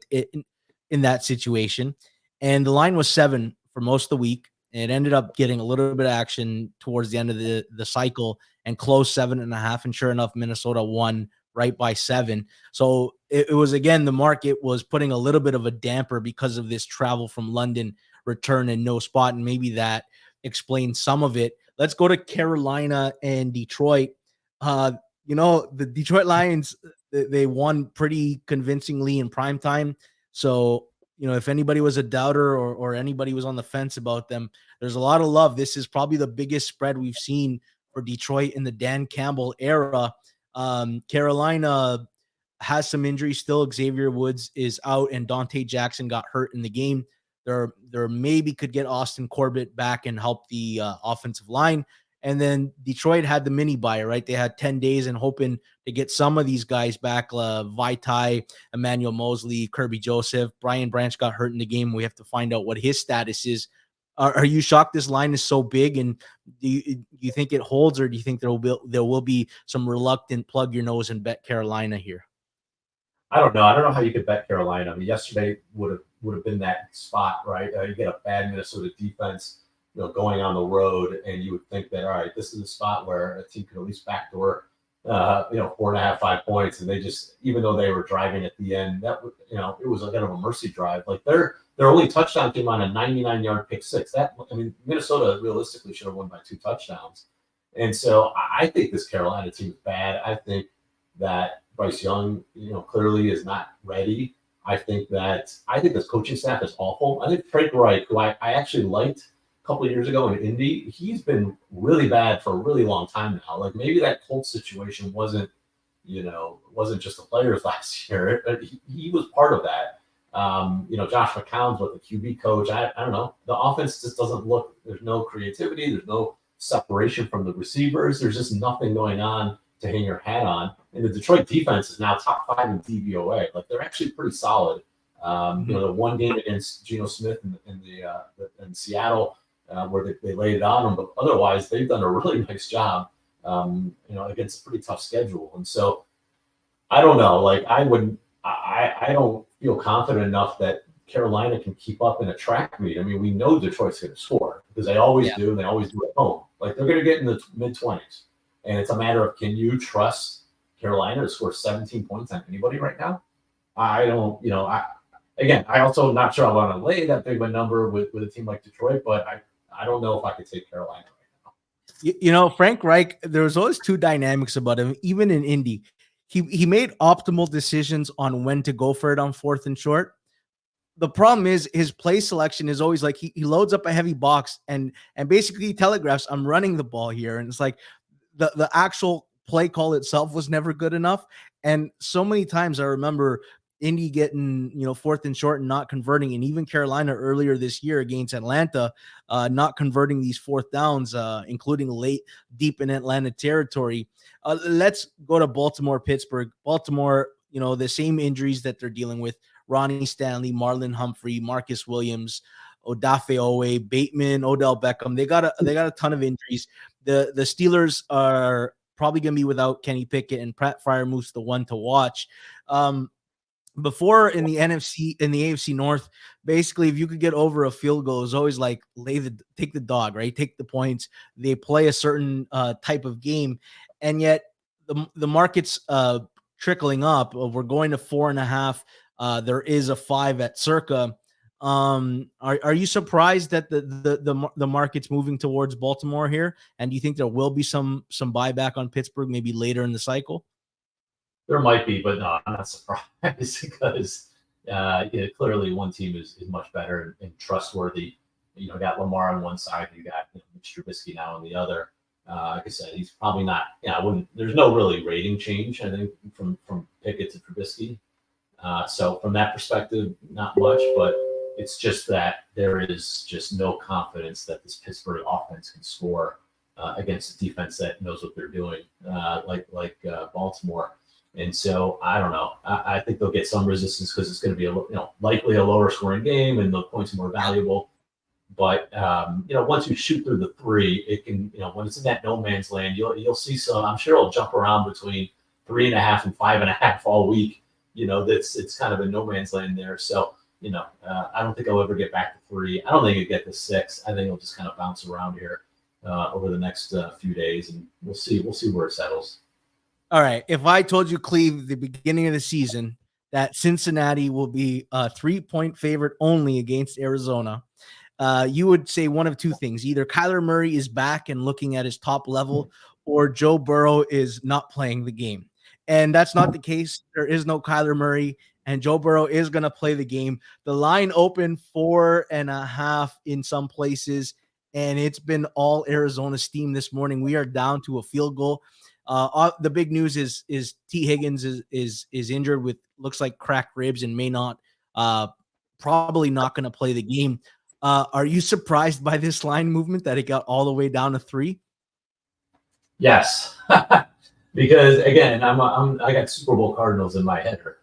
in that situation. And the line was 7 for most of the week. It ended up getting a little bit of action towards the end of the cycle and closed 7.5. And sure enough, Minnesota won right by 7. So it was, again, the market was putting a little bit of a damper because of this travel from London return and no spot. And maybe that explains some of it. Let's go to Carolina and Detroit. The Detroit Lions, they won pretty convincingly in prime time. So, if anybody was a doubter or anybody was on the fence about them, there's a lot of love. This is probably the biggest spread we've seen for Detroit in the Dan Campbell era. Carolina has some injuries still. Xavier Woods is out and Dante Jackson got hurt in the game. There maybe could get Austin Corbett back and help the offensive line. And then Detroit had the mini bye, right? They had 10 days and hoping to get some of these guys back. Vaitai, Emmanuel Mosley, Kirby Joseph. Brian Branch got hurt in the game. We have to find out what his status is. Are you shocked this line is so big? And do you think it holds, or do you think there will be some reluctant plug your nose and bet Carolina here? I don't know. I don't know how you could bet Carolina. I mean, yesterday would have been that spot, right? You get a bad Minnesota defense, going on the road, and you would think that, all right, this is a spot where a team could at least backdoor, 4.5, 5 points, and they just, even though they were driving at the end, that it was a kind of a mercy drive. Like their only touchdown came on a 99-yard pick six. Minnesota realistically should have won by 2 touchdowns, and so I think this Carolina team is bad. I think that Bryce Young, clearly is not ready. I think this coaching staff is awful. I think Frank Reich, who I actually liked a couple of years ago in Indy, he's been really bad for a really long time now. Like maybe that Colts situation wasn't just the players last year. He was part of that. Josh McCown's with the QB coach. I don't know. The offense just doesn't look. There's no creativity. There's no separation from the receivers. There's just nothing going on to hang your hat on. And the Detroit defense is now top 5 in DVOA. Like they're actually pretty solid. The one game against Geno Smith in Seattle where they laid it on them, but otherwise they've done a really nice job. Against a pretty tough schedule. And so I don't know. Like I don't feel confident enough that Carolina can keep up in a track meet. I mean, we know Detroit's going to score because they always do, and they always do at home. Like they're going to get in the mid-20s. And it's a matter of, can you trust Carolina to score 17 points on anybody right now? I don't, I also not sure I want to lay that big of a number with a team like Detroit, but I don't know if I could take Carolina right now. Frank Reich, there was always 2 dynamics about him, even in Indy. He made optimal decisions on when to go for it on 4th and short. The problem is his play selection is always like he loads up a heavy box and basically telegraphs, I'm running the ball here. And it's like, the actual play call itself was never good enough. And so many times I remember Indy getting, 4th and short and not converting. And even Carolina earlier this year against Atlanta, not converting these 4th downs, including late deep in Atlanta territory. Let's go to Baltimore, Pittsburgh. Baltimore, the same injuries that they're dealing with. Ronnie Stanley, Marlon Humphrey, Marcus Williams, Odafe Owe, Bateman, Odell Beckham. They got a ton of injuries. The Steelers are probably going to be without Kenny Pickett, and Pratt Freiermuth's the one to watch. Before in the AFC North, basically, if you could get over a field goal, it's always like take the dog, right? Take the points. They play a certain type of game, and yet the market's trickling up. We're going to 4.5. There is a 5 at circa. Are you surprised that the market's moving towards Baltimore here? And do you think there will be some buyback on Pittsburgh maybe later in the cycle? There might be, but no, I'm not surprised because clearly one team is much better and trustworthy. You got Lamar on one side, you got Mitch Trubisky now on the other. Like I said, he's probably not. There's no really rating change, I think, from Pickett to Trubisky. So from that perspective, not much. But It's just that there is just no confidence that this Pittsburgh offense can score against a defense that knows what they're doing, like Baltimore. And so I don't know. I think they'll get some resistance because it's going to be likely a lower scoring game and the points are more valuable. But once you shoot through the three, it can when it's in that no man's land, you'll see some. I'm sure it'll jump around between 3.5 and 5.5 all week. It's kind of a no man's land there. So I don't think I'll ever get back to 3. I don't think it'll get to 6. I think it'll just kind of bounce around here over the next few days, and we'll see where it settles. All right. If I told you, Cleve, the beginning of the season that Cincinnati will be a 3-point favorite only against Arizona, you would say one of two things. Either Kyler Murray is back and looking at his top level, or Joe Burrow is not playing the game. And that's not the case. There is no Kyler Murray, and Joe Burrow is going to play the game. The line opened 4.5 in some places, and it's been all Arizona steam this morning. We are down to a field goal. The big news is T. Higgins is injured with looks like cracked ribs and may not probably not going to play the game. Are you surprised by this line movement that it got all the way down to 3? Yes, because again, I got Super Bowl Cardinals in my header.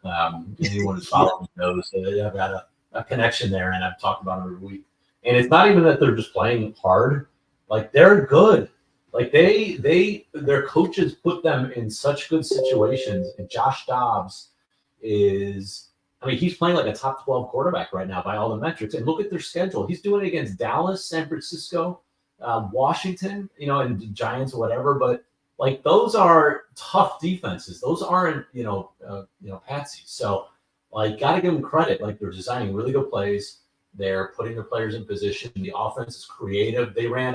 Anyone who's following me knows that I've got a connection there, and I've talked about them every week. And it's not even that they're just playing hard; like they're good. Like their coaches put them in such good situations. And Josh Dobbs he's playing like a top 12 quarterback right now by all the metrics. And look at their schedule. He's doing it against Dallas, San Francisco, Washington, and the Giants or whatever. But like those are tough defenses. Those aren't, patsies. So like got to give them credit. Like they're designing really good plays. They're putting their players in position. The offense is creative. They ran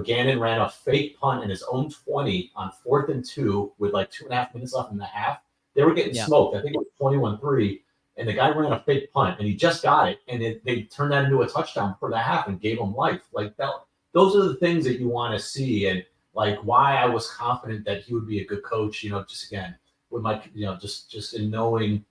Gannon ran a fake punt in his own 20 on 4th and 2 with like 2.5 minutes left in the half. They were getting smoked. I think it was 21-3. And the guy ran a fake punt, and he just got it. And they turned that into a touchdown for the half and gave him life. Like that, those are the things that you want to see. And like why I was confident that he would be a good coach, just again, with my, just in knowing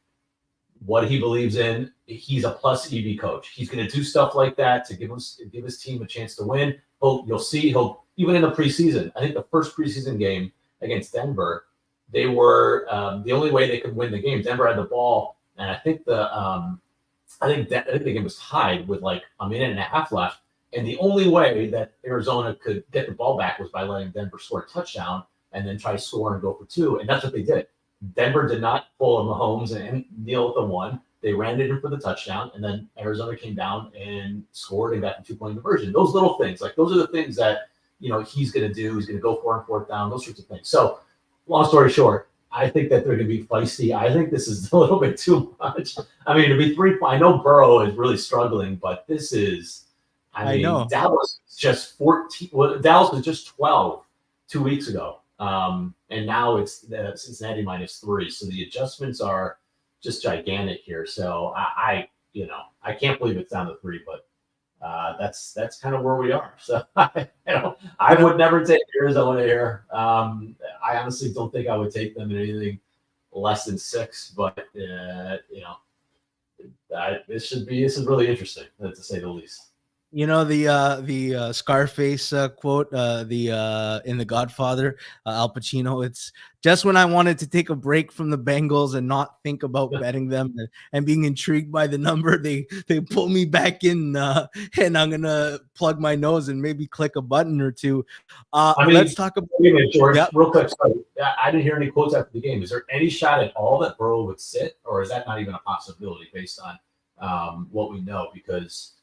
what he believes in. He's a plus EV coach. He's going to do stuff like that to give his team a chance to win. You'll see he'll even in the preseason. I think the first preseason game against Denver, they were the only way they could win the game. Denver had the ball, and I think the game was tied with like a minute and a half left. And the only way that Arizona could get the ball back was by letting Denver score a touchdown and then try to score and go for 2. And that's what they did. Denver did not pull Mahomes and kneel at the 1. They ran it in for the touchdown, and then Arizona came down and scored and got the 2-point conversion. Those little things, like those are the things that he's going to do. He's going to go for and 4th down, those sorts of things. So, long story short, I think that they're going to be feisty. I think this is a little bit too much. To be 3. I know Burrow is really struggling, but this is. I know Dallas is just 14. Well, Dallas was just 12 2 weeks ago, and now it's Cincinnati -3. So the adjustments are just gigantic here. So I can't believe it's down to 3, but that's kind of where we are. So I would never take Arizona here. I honestly don't think I would take them in anything less than 6, but this is really interesting, to say the least. The Scarface quote, in The Godfather, Al Pacino. It's just when I wanted to take a break from the Bengals and not think about betting them and being intrigued by the number, they pull me back in, and I'm gonna plug my nose and maybe click a button or two. Let's talk about. Wait a minute, George. Yep. Real quick, sorry. I didn't hear any quotes after the game. Is there any shot at all that Burrow would sit, or is that not even a possibility based on what we know? Because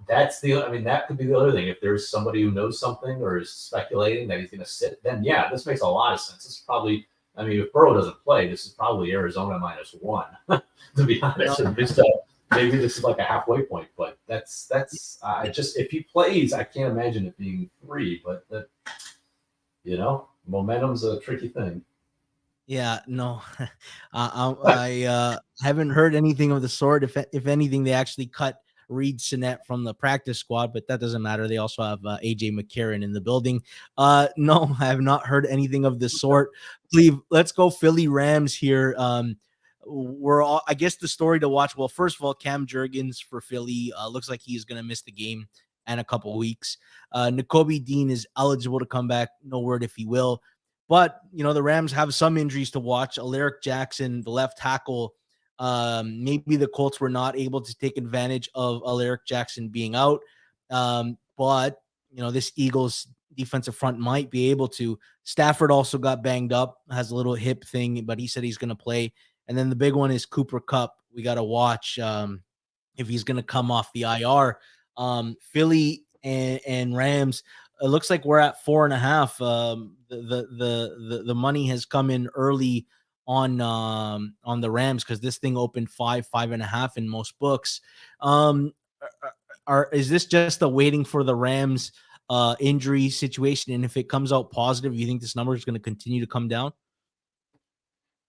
that could be the other thing. If there's somebody who knows something or is speculating that he's going to sit, then this makes a lot of sense. This is probably, if Burrow doesn't play, this is probably Arizona -1, to be honest. Maybe this is like a halfway point, but that's if he plays, I can't imagine it being 3. But momentum's a tricky thing. Yeah, no, I haven't heard anything of the sort. If anything, they actually cut Reed Sinnett from the practice squad, but that doesn't matter. They also have AJ McCarron in the building. No, I have not heard anything of the sort. Cleve, let's go Philly Rams here. I guess the story to watch. Well, first of all, Cam Jurgens for Philly looks like he's going to miss the game and a couple weeks. Nakobe Dean is eligible to come back. No word if he will. But, the Rams have some injuries to watch. Alaric Jackson, the left tackle, maybe the Colts were not able to take advantage of Alaric Jackson being out. But, this Eagles defensive front might be able to. Stafford also got banged up, has a little hip thing, but he said he's going to play. And then the big one is Cooper Kupp. We got to watch if he's going to come off the IR. Philly and Rams, it looks like we're at 4.5. The money has come in early on the Rams because this thing opened 5.5 in most books. Is this just a waiting for the Rams injury situation? And if it comes out positive, you think this number is going to continue to come down?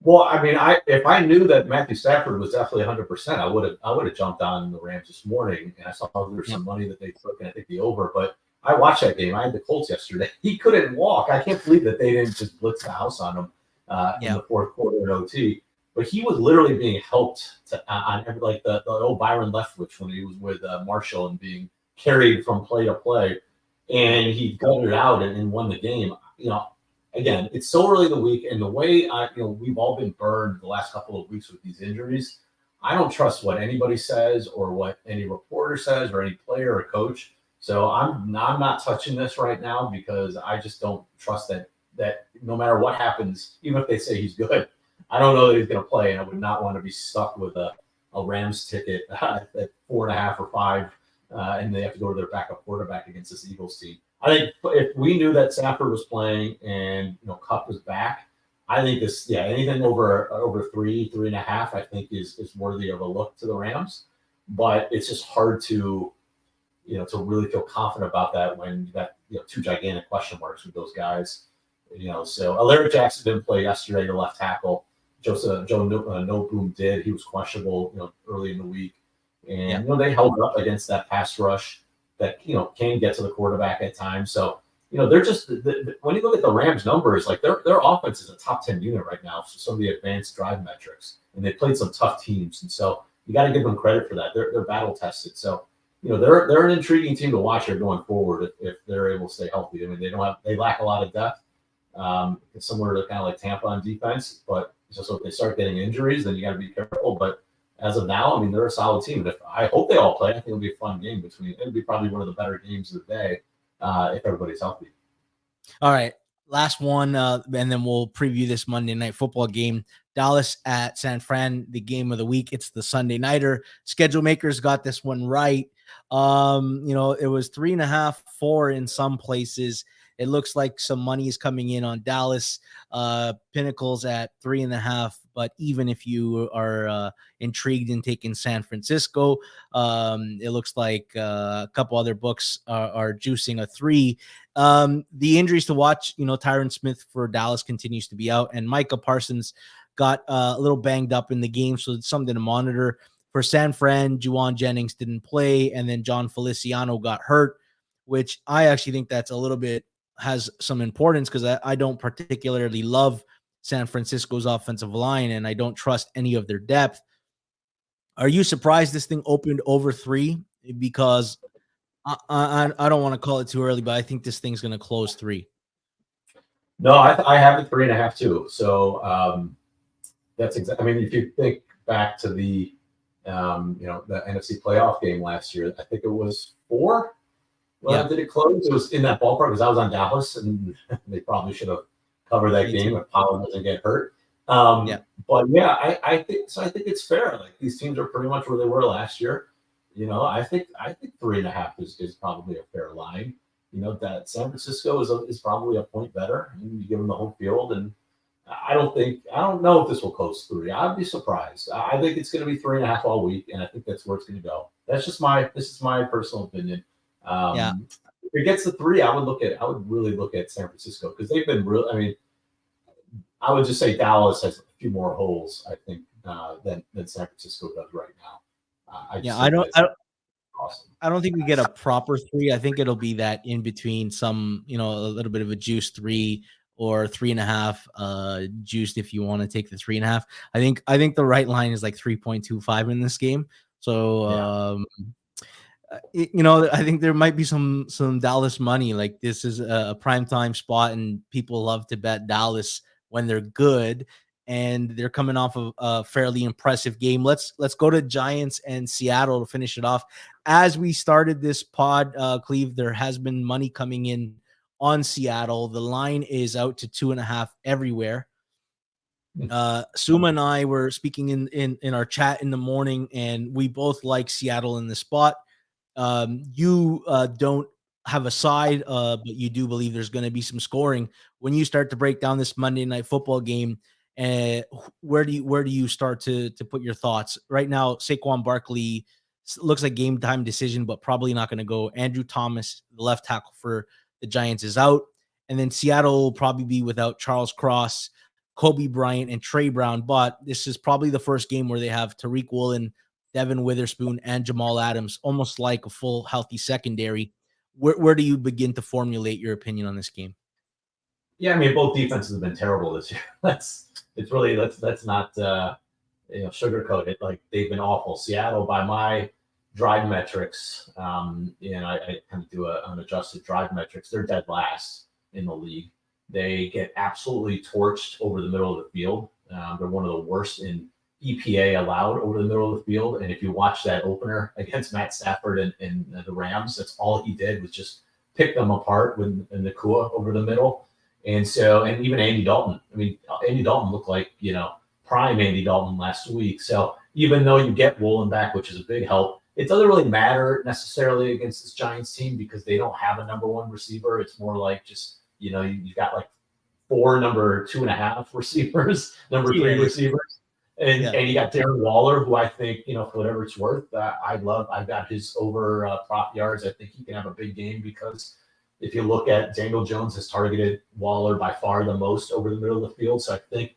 Well, I mean, if I knew that Matthew Stafford was definitely 100%, I would have jumped on the Rams this morning, and I saw there was some money that they took, and I think the over. But I watched that game. I had the Colts yesterday. He couldn't walk. I can't believe that they didn't just blitz the house on him in the fourth quarter in OT. But he was literally being helped on every, like the old Byron Leftwich when he was with Marshall and being carried from play to play, and he gutted it out and won the game. Again, it's so early in the week, and the way we've all been burned the last couple of weeks with these injuries. I don't trust what anybody says or what any reporter says or any player or coach. So I'm not touching this right now because I just don't trust that no matter what happens, even if they say he's good, I don't know that he's going to play, and I would not want to be stuck with a Rams ticket at 4.5 or 5, and they have to go to their backup quarterback against this Eagles team. I think if we knew that Stafford was playing and Kupp was back, I think anything over 3.5, I think is worthy of a look to the Rams. But it's just hard to really feel confident about that when you got two gigantic question marks with those guys. So Alaric Jackson didn't play yesterday, the left tackle. Joe Noteboom did. He was questionable, early in the week, and they held up against that pass rush that can get to the quarterback at times. So they're just when you look at the Rams numbers, like their offense is a top 10 unit right now for some of the advanced drive metrics, and they played some tough teams, and so you got to give them credit for that. They're battle tested, so they're an intriguing team to watch here going forward if they're able to stay healthy. I mean, they lack a lot of depth. It's similar to kind of like Tampa on defense, but so if they start getting injuries, then you got to be careful. But as of now, I mean, they're a solid team. And I hope they all play. I think it'll be a fun game it'll be probably one of the better games of the day if everybody's healthy. All right. Last one, and then we'll preview this Monday Night Football game. Dallas at San Fran, the game of the week. It's the Sunday nighter. Schedule makers got this one right. It was 3.5, 4 in some places. It looks like some money is coming in on Dallas. Pinnacle's at 3.5. But even if you are intrigued in taking San Francisco, it looks like a couple other books are juicing a 3. The injuries to watch, Tyron Smith for Dallas continues to be out, and Micah Parsons got a little banged up in the game, so it's something to monitor. For San Fran, Juwan Jennings didn't play, and then John Feliciano got hurt, which I actually think that's a little bit has some importance because I don't particularly love San Francisco's offensive line, and I don't trust any of their depth. Are you surprised this thing opened over 3? Because I don't want to call it too early, but I think this thing's going to close 3. No, I have it 3.5 too. So that's exactly. I mean, if you think back to the the NFC playoff game last year, I think it was 4. Well, did it close? It was in that ballpark because I was on Dallas, and they probably should have covered that game if Pollard doesn't get hurt. But I think so. I think it's fair. Like these teams are pretty much where they were last year. I think 3.5 is probably a fair line. That San Francisco is probably a point better, and you give them the home field. And I don't know if this will close 3. I'd be surprised. I think it's going to be 3.5 all week, and I think that's where it's going to go. This is my personal opinion. If it gets to 3, I would really look at San Francisco because they've been real. I mean, I would just say Dallas has a few more holes, I think, than San Francisco does right now. I don't think we get a proper 3. I think it'll be that in between some, a little bit of a juice 3 or 3.5 juiced if you want to take the 3.5. I think the right line is like 3.25 in this game. So I think there might be some Dallas money. Like, this is a prime time spot, and people love to bet Dallas when they're good, and they're coming off of a fairly impressive game. Let's go to Giants and Seattle to finish it off. As we started this pod, Cleve, there has been money coming in on Seattle. The line is out to 2.5 everywhere. Suma and I were speaking in our chat in the morning, and we both like Seattle in the spot. You don't have a side, but you do believe there's going to be some scoring. When you start to break down this Monday Night Football game, where do you start to put your thoughts right now? Saquon Barkley looks like game time decision, but probably not going to go. Andrew Thomas, the left tackle for the Giants, is out, and then Seattle will probably be without Charles Cross, Kobe Bryant, and Trey Brown. But this is probably the first game where they have Tariq Woolen, Devin Witherspoon, and Jamal Adams, almost like a full healthy secondary. Where do you begin to formulate your opinion on this game? Yeah, I mean, both defenses have been terrible this year. Let's not sugarcoat it. Like, they've been awful. Seattle, by my drive metrics, I kind of do an adjusted drive metrics. They're dead last in the league. They get absolutely torched over the middle of the field. They're one of the worst in EPA allowed over the middle of the field. And if you watch that opener against Matt Stafford and the Rams, that's all he did was just pick them apart with Nakua over the middle. And even Andy Dalton. I mean, Andy Dalton looked like, prime Andy Dalton last week. So even though you get Woolen back, which is a big help, it doesn't really matter necessarily against this Giants team because they don't have a number one receiver. It's more like just, you've got like 4 number 2.5 receivers, number 3 receivers. And you got Darren Waller, who I think, for whatever it's worth, I've got his over prop yards. I think he can have a big game because if you look at Daniel Jones has targeted Waller by far the most over the middle of the field. So I think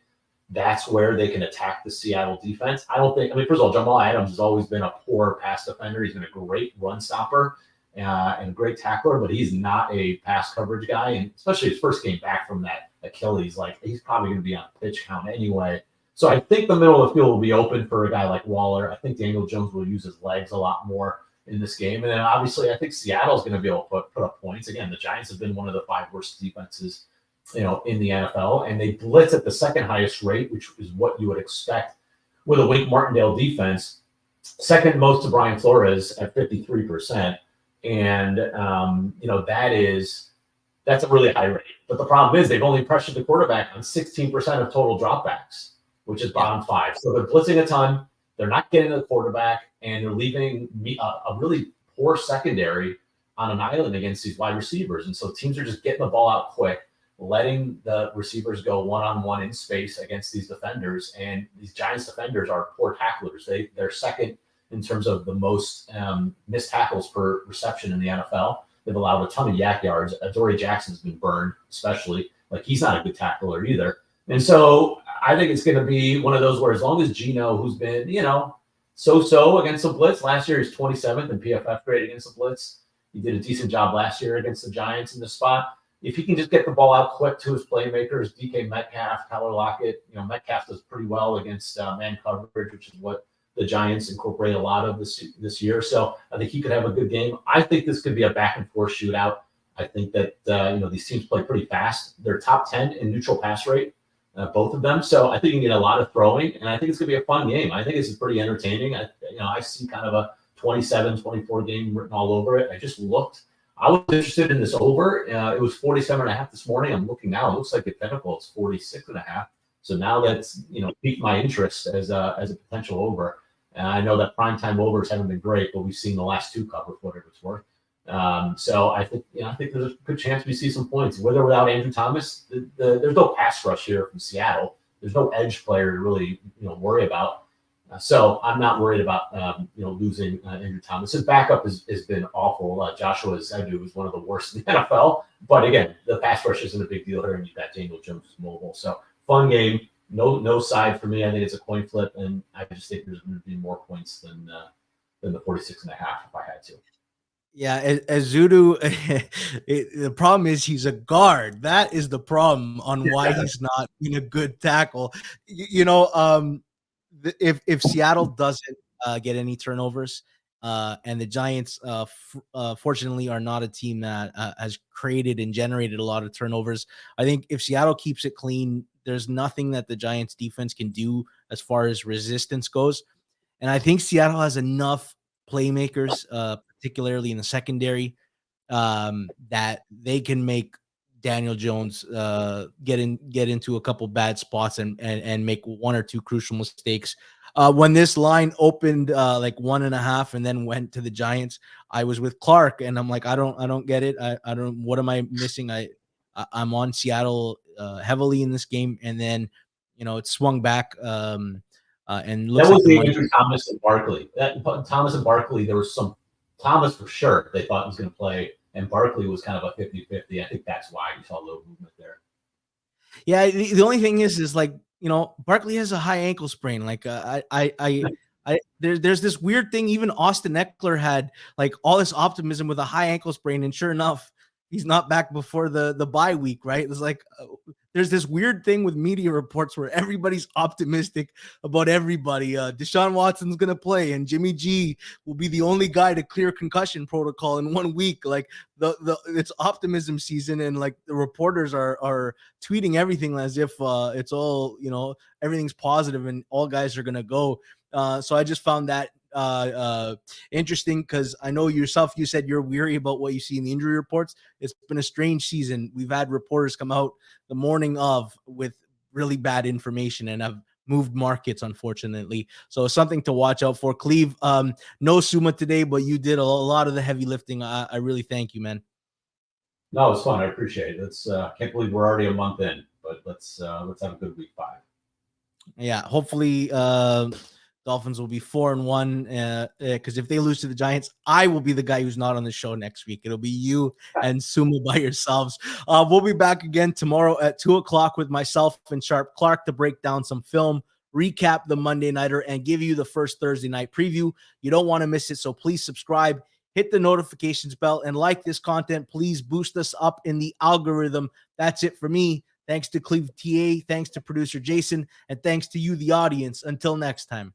that's where they can attack the Seattle defense. First of all, Jamal Adams has always been a poor pass defender. He's been a great run stopper and a great tackler, but he's not a pass coverage guy. And especially his first game back from that Achilles, he's probably going to be on pitch count anyway. So I think the middle of the field will be open for a guy like Waller. I think Daniel Jones will use his legs a lot more in this game. And then obviously I think Seattle's going to be able to put up points. Again, the Giants have been one of the 5 worst defenses, in the NFL, and they blitz at the second highest rate, which is what you would expect with a Wink Martindale defense. Second most to Brian Flores at 53%. And, that's a really high rate. But the problem is they've only pressured the quarterback on 16% of total dropbacks, which is bottom 5. So they're blitzing a ton. They're not getting to the quarterback, and they're leaving a really poor secondary on an island against these wide receivers. And so teams are just getting the ball out quick, letting the receivers go one-on-one in space against these defenders. And these Giants defenders are poor tacklers. They're second in terms of the most missed tackles per reception in the NFL. They've allowed a ton of yak yards. Adoree Jackson's been burned, especially. He's not a good tackler either. And so I think it's going to be one of those where as long as Geno, who's been, so-so against the blitz. Last year he's 27th in PFF grade against the blitz. He did a decent job last year against the Giants in the spot. If he can just get the ball out quick to his playmakers, DK Metcalf, Tyler Lockett, Metcalf does pretty well against man coverage, which is what the Giants incorporate a lot of this year. So I think he could have a good game. I think this could be a back and forth shootout. I think that, these teams play pretty fast. They're top 10 in neutral pass rate, both of them. So I think you can get a lot of throwing, and I think it's going to be a fun game. I think this is pretty entertaining. I see kind of a 27-24 game written all over it. I just looked. I was interested in this over. It was 47.5 this morning. I'm looking now. It looks like at Pinnacle it's 46.5. So now that's piqued my interest as a potential over. And I know that primetime overs haven't been great, but we've seen the last 2 cover for whatever it's worth. So I think there's a good chance we see some points. With or without Andrew Thomas, there's no pass rush here from Seattle. There's no edge player to really worry about. So I'm not worried about losing Andrew Thomas. His backup has been awful. Joshua Zedu is one of the worst in the NFL. But again, the pass rush isn't a big deal here, and you've got Daniel Jones who's mobile. So fun game. No side for me. I think it's a coin flip, and I just think there's going to be more points than the 46.5 if I had to. Yeah, Azudu, the problem is he's a guard. That is the problem on why he's not being a good tackle. If Seattle doesn't get any turnovers, and the Giants, fortunately, are not a team that has created and generated a lot of turnovers. I think if Seattle keeps it clean, there's nothing that the Giants defense can do as far as resistance goes. And I think Seattle has enough playmakers, particularly in the secondary, that they can make Daniel Jones get into a couple bad spots and make one or two crucial mistakes. When this line opened like 1.5 and then went to the Giants, I was with Clark and I'm like, I don't get it. I don't. What am I missing? I'm on Seattle heavily in this game, and then it swung back. And looks That was like the the money. Andrew Thomas and Barkley. Thomas and Barkley, there was some Thomas for sure they thought was going to play, and Barkley was kind of a 50-50. I think that's why you saw a little movement there. Yeah, the only thing is like, Barkley has a high ankle sprain. Like there's this weird thing. Even Austin Eckler had like all this optimism with a high ankle sprain, and sure enough, he's not back before the bye week, right? It's like there's this weird thing with media reports where everybody's optimistic about everybody. Deshaun Watson's gonna play, and Jimmy G will be the only guy to clear concussion protocol in 1 week. Like it's optimism season, and like the reporters are tweeting everything as if it's all everything's positive and all guys are gonna go. So I just found that interesting, because I know yourself, you said you're weary about what you see in the injury reports. It's been a strange season. We've had reporters come out the morning of with really bad information and have moved markets, unfortunately. So something to watch out for. Cleve, no Suma today, but you did a lot of the heavy lifting. I really thank you, man. No, it's fun. I appreciate it. It's can't believe we're already a month in, but let's have a good week 5. Yeah, hopefully Dolphins will be 4-1, because if they lose to the Giants, I will be the guy who's not on the show next week. It'll be you and Suma by yourselves. We'll be back again tomorrow at 2:00 with myself and Sharp Clark to break down some film, recap the Monday Nighter, and give you the first Thursday night preview. You don't want to miss it, so please subscribe, hit the notifications bell, and like this content. Please boost us up in the algorithm. That's it for me. Thanks to Cleve TA, thanks to producer Jason, and thanks to you, the audience. Until next time.